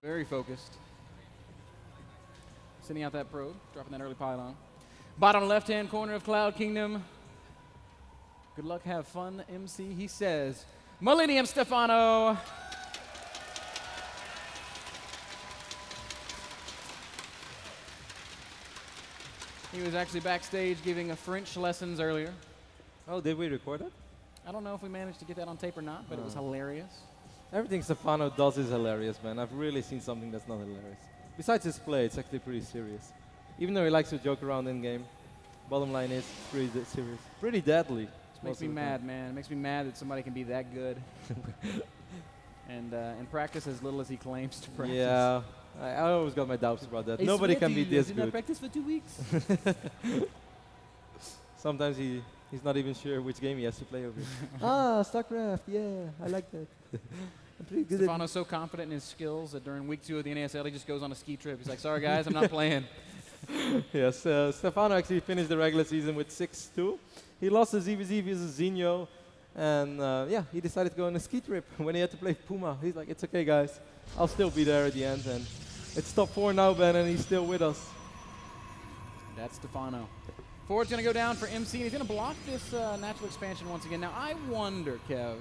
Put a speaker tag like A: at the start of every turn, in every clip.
A: Very focused. Sending out that probe, dropping that early pylon. Bottom left-hand corner of Cloud Kingdom. Good luck, have fun, MC. He says, Millennium Stephano. He was actually backstage giving French lessons earlier.
B: Oh, did we record it?
A: I don't know if we managed to get that on tape or not, but it was hilarious.
B: Everything Stephano does is hilarious, man. I've really seen something that's not hilarious. Besides his play, it's actually pretty serious. Even though he likes to joke around in game, bottom line is pretty serious. Pretty deadly.
A: It makes me mad, man. It makes me mad that somebody can be that good. And practice as little as he claims to practice.
B: Yeah, I always got my doubts about that. Nobody can be this
A: did
B: good.
A: not practice for 2 weeks.
B: Sometimes he's not even sure which game he has to play over. StarCraft, yeah, I like that. I'm pretty good.
A: Stephano's so confident in his skills that during week 2 of the NASL, he just goes on a ski trip. He's like, sorry guys, I'm not playing.
B: Yes, Stephano actually finished the regular season with 6-2. He lost the ZVZ versus Zinho, and yeah, he decided to go on a ski trip when he had to play Puma. He's like, it's okay guys, I'll still be there at the end, and it's top 4 now, Ben, and he's still with us.
A: That's Stephano. Forward's going to go down for MC, and he's going to block this natural expansion once again. Now, I wonder, Kev,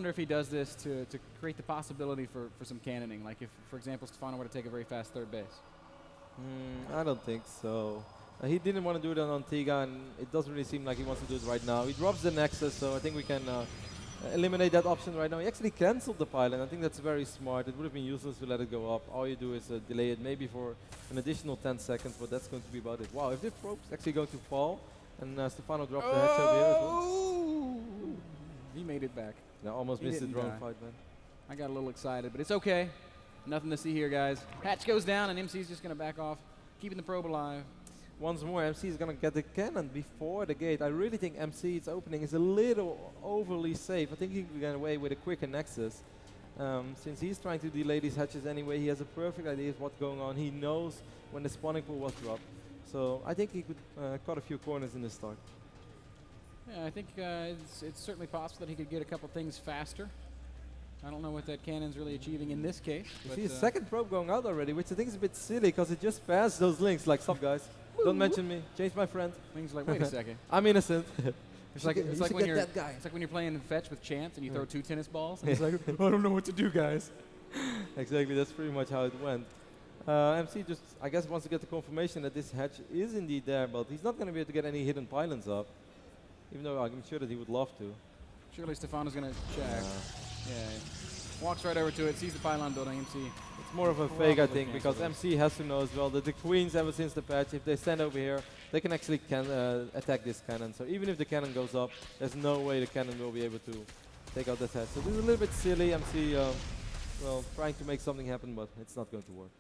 A: if he does this to create the possibility for some cannoning. Like if, for example, Stephano were to take a very fast third base.
B: I don't think so. He didn't want to do it on Antigua, and it doesn't really seem like he wants to do it right now. He drops the Nexus, so I think we can eliminate that option right now. He actually cancelled the pylon. I think that's very smart. It would have been useless to let it go up. All you do is delay it maybe for an additional 10 seconds, but that's going to be about it. Wow, if this probe's actually going to fall, and Stephano dropped the hatch over here as well.
A: He made it back.
B: I almost missed the drone fight, man.
A: I got a little excited, but it's okay. Nothing to see here, guys. Hatch goes down, and MC's just going to back off, keeping the probe alive.
B: Once more, MC is going to get the cannon before the gate. I really think MC's opening is a little overly safe. I think he can get away with a quicker Nexus. Since he's trying to delay these hatches anyway, he has a perfect idea of what's going on. He knows when the spawning pool was dropped. So I think he could cut a few corners in the start.
A: Yeah, I think it's certainly possible that he could get a couple things faster. I don't know what that cannon's really achieving in this case.
B: You see a second probe going out already, which I think is a bit silly because it just passed those links. Like, stop guys, don't mention me, change my friend.
A: Wing's like, wait a second.
B: I'm innocent.
A: It's like when you're playing fetch with Chance and you throw 2 tennis balls. And he's like, I don't know what to do, guys.
B: Exactly, that's pretty much how it went. MC just, I guess, wants to get the confirmation that this hatch is indeed there, but he's not going to be able to get any hidden pylons up, even though I'm sure that he would love to.
A: Surely Stephano's going to check. Yeah, walks right over to it, sees the pylon building, MC.
B: It's more of a fake, I think, because MC has to know as well that the queens, ever since the patch, if they stand over here, they can actually attack this cannon. So even if the cannon goes up, there's no way the cannon will be able to take out this head. So this is a little bit silly. MC, well, trying to make something happen, but it's not going to work.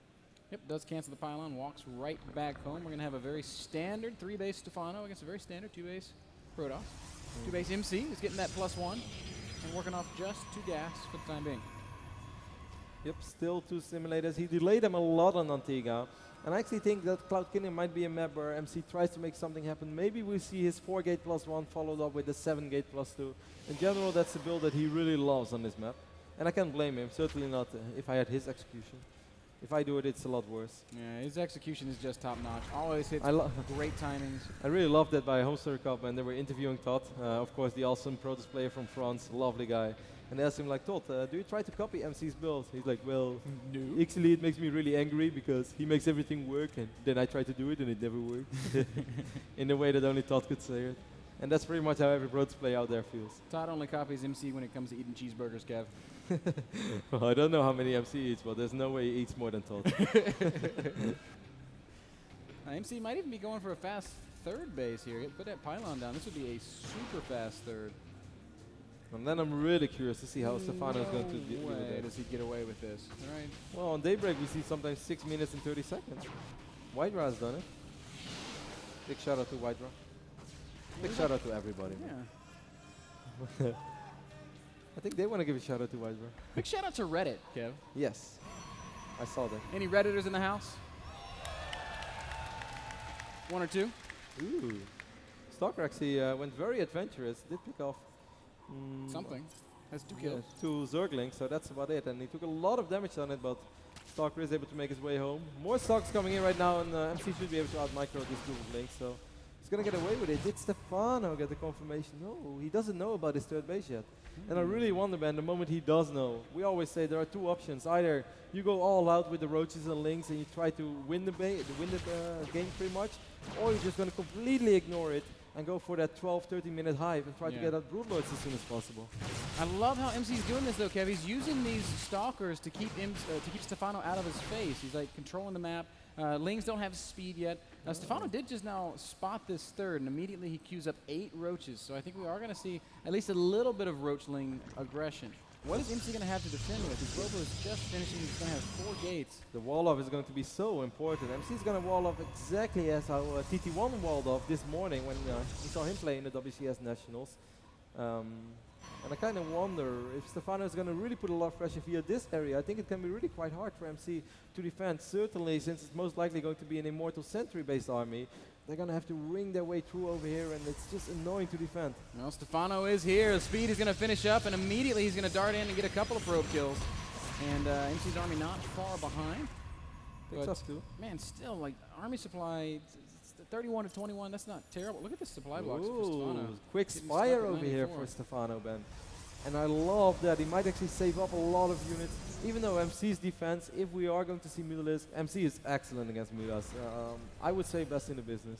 A: Yep, does cancel the pylon, walks right back home. We're going to have a very standard 3-base Stephano against a very standard 2-base Protos. 2-base MC is getting that +1 and working off just 2 gas for the time being.
B: Yep, still 2 simulators. He delayed them a lot on Antigua. And I actually think that Cloud Kingdom might be a map where MC tries to make something happen. Maybe we'll see his 4-gate +1 followed up with the 7-gate +2. In general, that's a build that he really loves on this map. And I can't blame him, certainly not if I had his execution. If I do it, it's a lot worse.
A: Yeah, his execution is just top-notch. Always hits great timings.
B: I really love that by Hoster Cup when they were interviewing Todd. Of course, the awesome Protos player from France, lovely guy. And they asked him like, Todd, do you try to copy MC's build? He's like, well,
A: no.
B: Actually it makes me really angry because he makes everything work and then I try to do it and it never works. In a way that only Todd could say it. And that's pretty much how every Protos player out there feels.
A: Todd only copies MC when it comes to eating cheeseburgers, Kev.
B: Well, I don't know how many MC eats, but there's no way he eats more than Todd.
A: MC might even be going for a fast third base here. Put that pylon down. This would be a super fast third.
B: And then I'm really curious to see how Stephano is going to deal with it.
A: Does he get away with this? All right.
B: Well, on Daybreak we see sometimes 6 minutes and 30 seconds. Wydra has done it. Big shout out to Wydra. Big shout out to everybody.
A: Yeah.
B: I think they want to give a shout out to Wydra.
A: Big shout out to Reddit, Kev.
B: Yes. I saw that.
A: Any Redditors in the house? 1 or 2?
B: Ooh. Stalker actually went very adventurous. Did pick off
A: something. Has 2 kills.
B: 2 Zerglings, so that's about it. And he took a lot of damage on it, but Stalker is able to make his way home. More stocks coming in right now, and MC should be able to out-micro this group of Link, so he's gonna get away with it. Did Stephano get the confirmation? No, he doesn't know about his third base yet. And I really wonder, man, the moment he does know, we always say there are 2 options. Either you go all out with the roaches and links and you try to win the game pretty much, or you're just gonna completely ignore it and go for that 12-13 minute hive and try to get out Broodlords as soon as possible.
A: I love how MC's doing this though, Kev. He's using these stalkers to keep Stephano out of his face. He's like controlling the map. Lings don't have speed yet. Stephano did just now spot this third, and immediately he queues up 8 roaches. So I think we are going to see at least a little bit of roachling aggression. What is MC going to have to defend with? His Robo is just finishing. He's going to have 4 gates.
B: The wall off is going to be so important. MC is going to wall off exactly as how TT1 walled off this morning when we saw him play in the WCS Nationals. And I kind of wonder if Stephano is going to really put a lot of pressure via this area. I think it can be really quite hard for MC to defend. Certainly, since it's most likely going to be an Immortal Sentry-based army, they're going to have to ring their way through over here, and it's just annoying to defend.
A: Well, Stephano is here. Speed is going to finish up, and immediately he's going to dart in and get a couple of probe kills. And MC's army not far behind.
B: Picks us too.
A: Man, still, like, army supply, 31 to 21, that's not terrible. Look at the supply blocks for Stephano.
B: Quick Spire over here for Stephano, Ben. And I love that. He might actually save up a lot of units. Even though MC's defense, if we are going to see mutalisk, MC is excellent against mutas. I would say best in the business.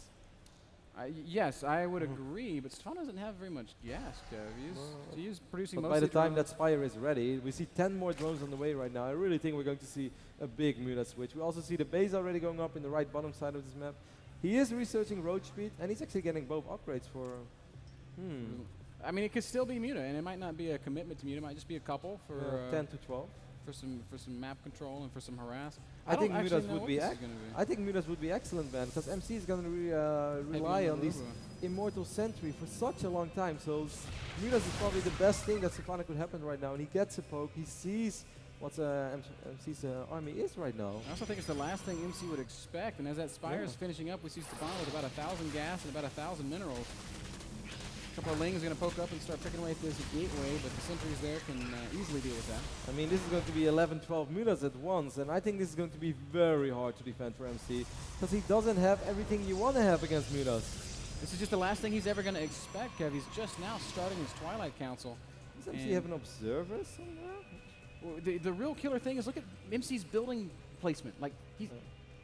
A: Yes, I would agree, but Stephano doesn't have very much gas, Kev. He's producing
B: but
A: mostly
B: by the time that Spire is ready, we see 10 more drones on the way right now. I really think we're going to see a big muta switch. We also see the base already going up in the right bottom side of this map. He is researching road speed, and he's actually getting both upgrades for...
A: I mean, it could still be muta, and it might not be a commitment to muta. It might just be a couple for
B: 10 to 12
A: for some map control and for some harass.
B: I think mutas would be. I think mutas would be excellent, man, because MC is going to rely on these Immortal Sentry for such a long time. So mutas is probably the best thing that Stephano could happen right now, and he gets a poke. He sees what MC's army is right now.
A: I also think it's the last thing MC would expect, and as that Spire is finishing up, we see Stephano with about 1,000 gas and about 1,000 minerals. A couple of Lings are going to poke up and start picking away at this gateway, but the sentries there can easily deal with that.
B: I mean, this is going to be 11, 12 mutas at once, and I think this is going to be very hard to defend for MC, because he doesn't have everything you want to have against mutas.
A: This is just the last thing he's ever going to expect, Kev. He's just now starting his Twilight Council.
B: Does MC have an observer somewhere?
A: Well, the real killer thing is look at MC's building placement. Like,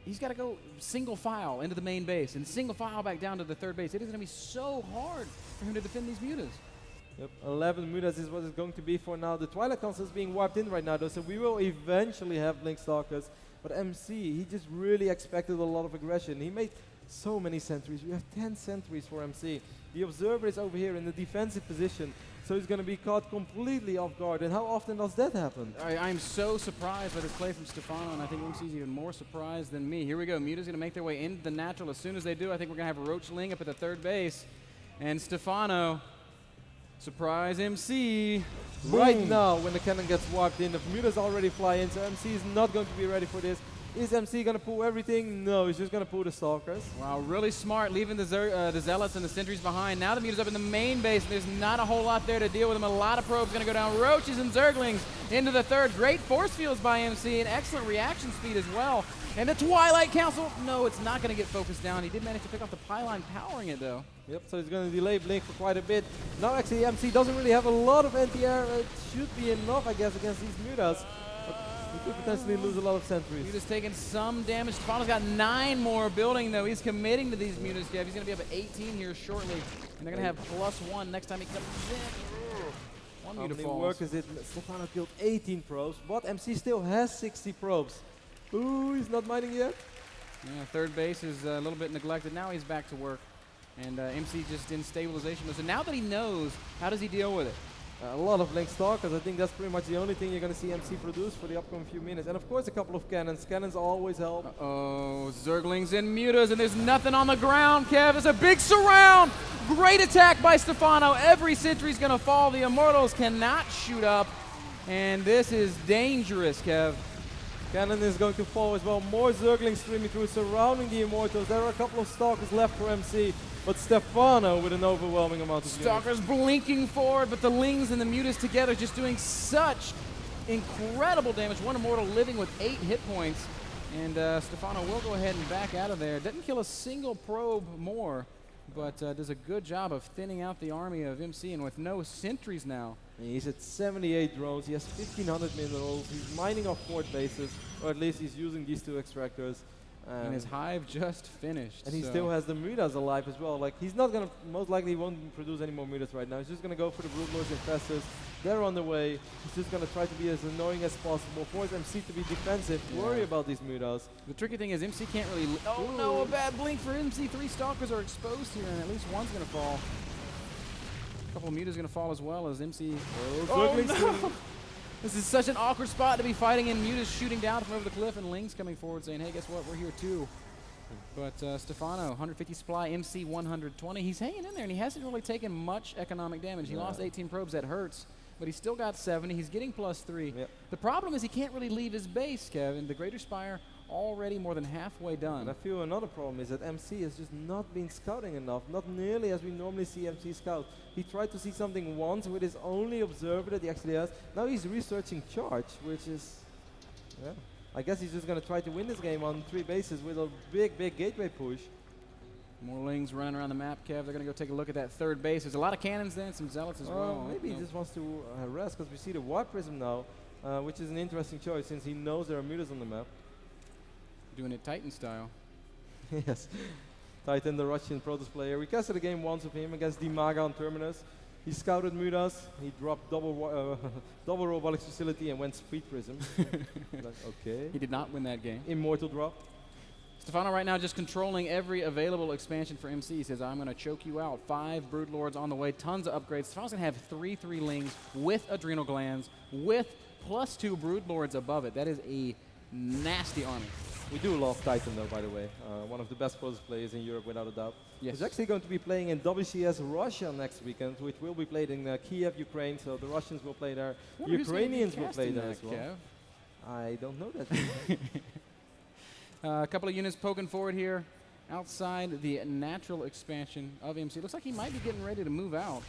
A: he's got to go single file into the main base and single file back down to the third base. It is going to be so hard for him to defend these mutas.
B: Yep, 11 mutas is what it's going to be for now. The Twilight Council is being wiped in right now, though, so we will eventually have Blink Stalkers. But MC, he just really expected a lot of aggression. He made so many sentries. We have 10 sentries for MC. The Observer is over here in the defensive position, so he's going to be caught completely off guard. And how often does that happen?
A: I'm so surprised by this play from Stephano, and I think MC's even more surprised than me. Here we go. Muta's going to make their way into the natural. As soon as they do, I think we're going to have Roach Ling up at the third base. And Stephano, surprise MC.
B: Right now, when the cannon gets warped in, the mutas already fly in, so MC is not going to be ready for this. Is MC going to pull everything? No, he's just going to pull the Stalkers.
A: Wow, really smart, leaving the Zealots and the Sentries behind. Now the muta's up in the main base, and there's not a whole lot there to deal with them. A lot of probes going to go down. Roaches and Zerglings into the third. Great force fields by MC, and excellent reaction speed as well. And the Twilight Council, no, it's not going to get focused down. He did manage to pick off the pylon, powering it, though.
B: Yep, so he's going to delay Blink for quite a bit. Now, actually, MC doesn't really have a lot of anti-air. It should be enough, I guess, against these mutas. He could potentially lose a lot of sentries.
A: Muta's taking some damage. Stephano's got 9 more building, though. He's committing to these mutas, Kev. He's going to be up at 18 here shortly. And they're going to have +1 next time he comes in. One muta falls.
B: How many work is it? Stephano killed 18 probes, but MC still has 60 probes. Ooh, he's not mining yet.
A: Yeah, third base is a little bit neglected. Now he's back to work. And MC just in stabilization. So now that he knows, how does he deal with it?
B: A lot of Link Stalkers. I think that's pretty much the only thing you're going to see MC produce for the upcoming few minutes. And of course, a couple of cannons. Cannons always help.
A: Uh-oh, Zerglings and mutas, and there's nothing on the ground, Kev. It's a big surround. Great attack by Stephano. Every sentry's going to fall. The Immortals cannot shoot up. And this is dangerous, Kev.
B: Cannon is going to fall as well. More Zerglings streaming through, surrounding the Immortals. There are a couple of Stalkers left for MC, but Stephano with an overwhelming amount of
A: Stalkers blinking forward, but the Lings and the Mutas together just doing such incredible damage. One Immortal living with 8 hit points. And Stephano will go ahead and back out of there. Doesn't kill a single probe more, but does a good job of thinning out the army of MC, and with no sentries now.
B: He's at 78 drones, he has 1500 minerals, he's mining off port bases, or at least he's using these 2 extractors.
A: And his hive just finished.
B: And he still has the mutas alive as well. Like, he's not gonna, most likely he won't produce any more mutas right now. He's just gonna go for the Broodlords Infestors. They're on the way. He's just gonna try to be as annoying as possible, force MC to be defensive, worry about these mutas.
A: The tricky thing is MC can't really, oh no, a bad blink for MC. 3 Stalkers are exposed here, and at least one's gonna fall. A couple of mutas gonna fall as well as MC. Oh no! This is such an awkward spot to be fighting in. Mutas shooting down from over the cliff, and Lings coming forward saying, hey, guess what? We're here too. But Stephano, 150 supply, MC 120. He's hanging in there, and he hasn't really taken much economic damage. He lost 18 probes, that hurts. But he's still got 70. He's getting +3. Yep. The problem is he can't really leave his base, Kevin. The Greater Spire already more than halfway done.
B: And I feel another problem is that MC has just not been scouting enough, not nearly as we normally see MC scout. He tried to see something once with his only observer that he actually has. Now he's researching charge, which is, yeah. I guess he's just going to try to win this game on 3 bases with a big gateway push.
A: More Lings running around the map, Kev. They're going to go take a look at that 3rd base. There's a lot of cannons there and some zealots as well.
B: Maybe he just wants to harass, because we see the Warp Prism now, which is an interesting choice since he knows there are mutas on the map.
A: Doing it Titan style.
B: Yes. Titan, the Russian Protos player. We casted a game once with him against Dimaga on Terminus. He scouted mutas. He dropped double robotics facility and went Speed Prism. Like, okay.
A: He did not win that game.
B: Immortal drop.
A: Stephano right now just controlling every available expansion for MC. He says, I'm going to choke you out. 5 Broodlords on the way. Tons of upgrades. Stephano's going to have 3 Lings with adrenal glands with +2 Broodlords above it. That is a nasty army.
B: We do love Titan though, by the way. One of the best Protos players in Europe, without a doubt.
A: Yes.
B: He's actually going to be playing in WCS Russia next weekend, which will be played in Kiev, Ukraine. So the Russians will play there. Ukrainians will play there as well. Kev? I don't know that.
A: A couple of units poking forward here outside the natural expansion of MC. Looks like he might be getting ready to move out.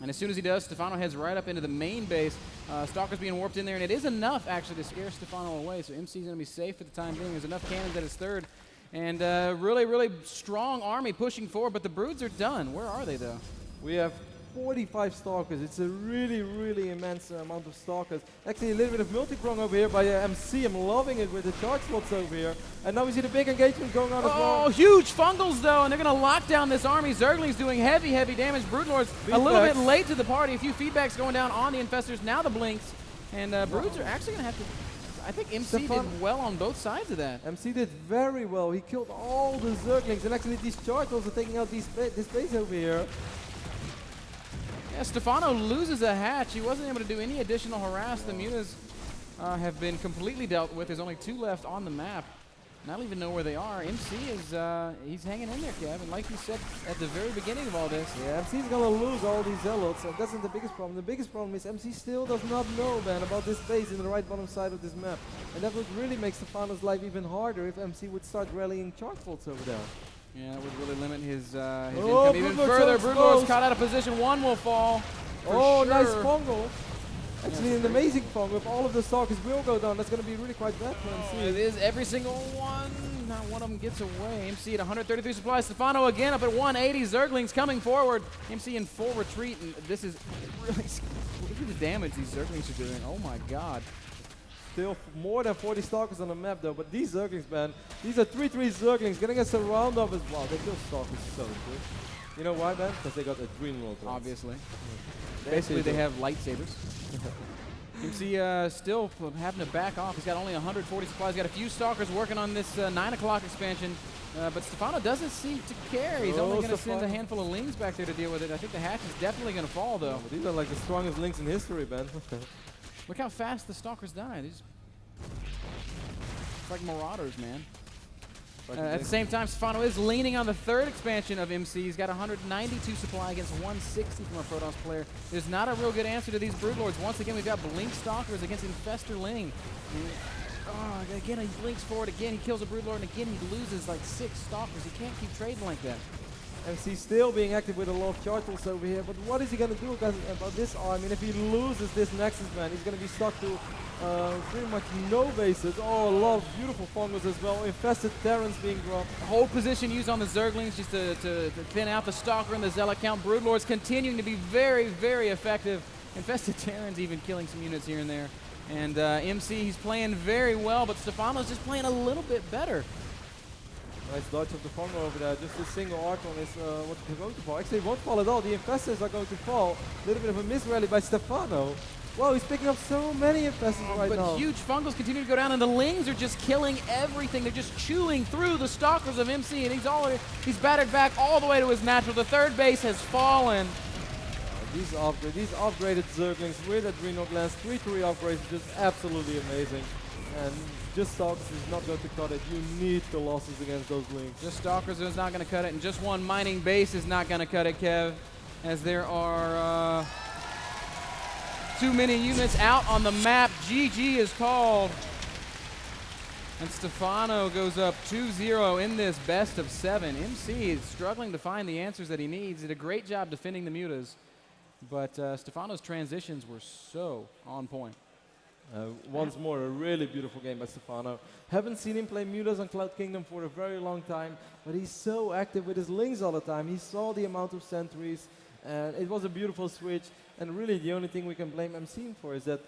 A: And as soon as he does, Stephano heads right up into the main base. Stalker's being warped in there, and it is enough, actually, to scare Stephano away. So MC's going to be safe for the time being. There's enough cannons at his 3rd. And really strong army pushing forward, but the Broods are done. Where are they, though?
B: We have 45 Stalkers. It's a really immense amount of Stalkers. Actually, a little bit of multi-prong over here by MC. I'm loving it with the charge slots over here. And now we see the big engagement going on as well.
A: Oh, huge Fungals, though, and they're going to lock down this army. Zerglings doing heavy damage. Broodlords a little bit late to the party. A few feedbacks going down on the Infestors. Now the Blinks. And Broods are actually going to have to... I think MC did well on both sides of that.
B: MC did very well. He killed all the Zerglings. And actually, these charge also taking out this base over here.
A: Yeah, Stephano loses a hatch. He wasn't able to do any additional harass. The mutas have been completely dealt with. There's only 2 left on the map. And I don't even know where they are. MC is he's hanging in there, Kev. And like you said at the very beginning of all this.
B: Yeah, MC's going to lose all these zealots. And that's not the biggest problem. The biggest problem is MC still does not know, man, about this base in the right bottom side of this map. And that would really make Stephano's life even harder if MC would start rallying charge faults over there.
A: Yeah, that would really limit his income even further. Broodlord's caught out of position. 1 will fall.
B: Oh, nice fungal. Actually, an amazing fungal. If all of the Stalkers will go down, that's going to be really quite bad for MC.
A: It is every single one. Not one of them gets away. MC at 133 supplies. Stephano again up at 180. Zerglings coming forward. MC in full retreat. And this is really... Look at the damage these Zerglings are doing. Oh, my God.
B: Still more than 40 Stalkers on the map though, but these Zerglings, man, these are 3-3 Zerglings getting us a round of as well. They kill Stalkers so good. You know why, man? Because they got adrenal drops.
A: Obviously. Basically, they have lightsabers. You can see still having to back off. He's got only 140 supplies. He's got a few Stalkers working on this 9 o'clock expansion. But Stephano doesn't seem to care. He's only going to send a handful of Lings back there to deal with it. I think the hatch is definitely going to fall, though.
B: These are like the strongest Lings in history, man.
A: Look how fast the Stalkers die. It's like Marauders, man. At the same time, Stephano is leaning on the third expansion of MC. He's got 192 supply against 160 from a Protos player. There's not a real good answer to these Broodlords. Once again, we've got Blink Stalkers against Infestor Ling. Again, he blinks forward again. He kills a Broodlord, and again, he loses like 6 Stalkers. He can't keep trading like that.
B: MC still being active with a lot of chartles over here, but what is he going to do about this arm? I mean, if he loses this Nexus, man, he's going to be stuck to pretty much no bases. Oh, a lot of beautiful fungus as well. Infested Terrans being dropped.
A: Hold position used on the Zerglings just to thin out the Stalker and the Zealot count. Broodlords continuing to be very, very effective. Infested Terrans even killing some units here and there. And MC, he's playing very well, but Stephano's just playing a little bit better.
B: Nice dodge of the Fungo over there. Just a single Archon is what they're going to fall. Actually, it won't fall at all. The Infestors are going to fall. A little bit of a miss-rally by Stephano. Wow, he's picking up so many Infestors right now.
A: But huge Fungals continue to go down, and the Lings are just killing everything. They're just chewing through the Stalkers of MC, and he's battered back all the way to his natural. The third base has fallen.
B: These upgraded Zerglings with Adrenal Glands, 3-3 upgrades, just absolutely amazing. And just Stalkers is not going to cut it. You need the losses against those Lings.
A: Just Stalkers is not going to cut it, and just one mining base is not going to cut it, Kev, as there are too many units out on the map. GG is called. And Stephano goes up 2-0 in this best of 7. MC is struggling to find the answers that he needs. He did a great job defending the mutas, but Stephano's transitions were so on point.
B: Once more, a really beautiful game by Stephano. Haven't seen him play mutas on Cloud Kingdom for a very long time, but he's so active with his Lings all the time. He saw the amount of sentries, and it was a beautiful switch. And really, the only thing we can blame MC for is that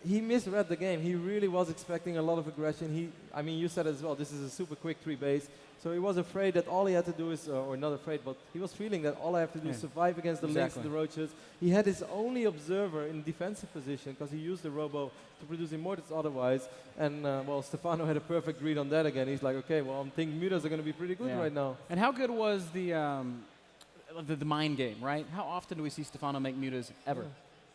B: he misread the game. He really was expecting a lot of aggression. I mean, you said it as well, this is a super quick 3 base. So he was afraid that all he had to do is, or not afraid, but he was feeling that all I have to do is survive against the Lings and the Roaches. He had his only observer in defensive position because he used the Robo to produce Immortals otherwise. And, well, Stephano had a perfect read on that again. He's like, okay, well, I'm thinking mutas are going to be pretty good right now.
A: And how good was the mind game, right? How often do we see Stephano make mutas ever?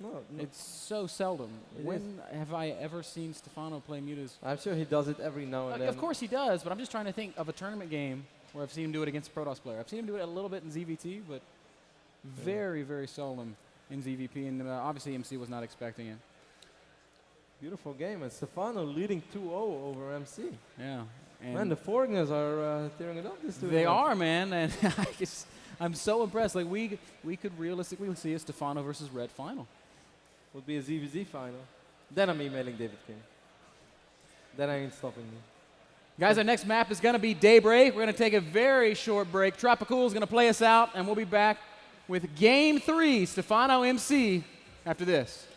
B: No,
A: it's so seldom. When have I ever seen Stephano play mutas?
B: I'm sure he does it every now and then.
A: Of course he does, but I'm just trying to think of a tournament game where I've seen him do it against a Protoss player. I've seen him do it a little bit in ZVT, but very, very seldom in ZVP, and obviously MC was not expecting it.
B: Beautiful game, and Stephano leading 2-0 over MC.
A: Yeah. And
B: man, the Foreigners are tearing it up this tournament.
A: They are, man, and I'm so impressed. Like, we could realistically see a Stephano versus Red final.
B: Would be a ZVZ final. Then I'm emailing David King. Then I ain't stopping me.
A: Guys, our next map is going to be Daybreak. We're going to take a very short break. Tropicool is going to play us out, and we'll be back with Game 3, Stephano MC, after this.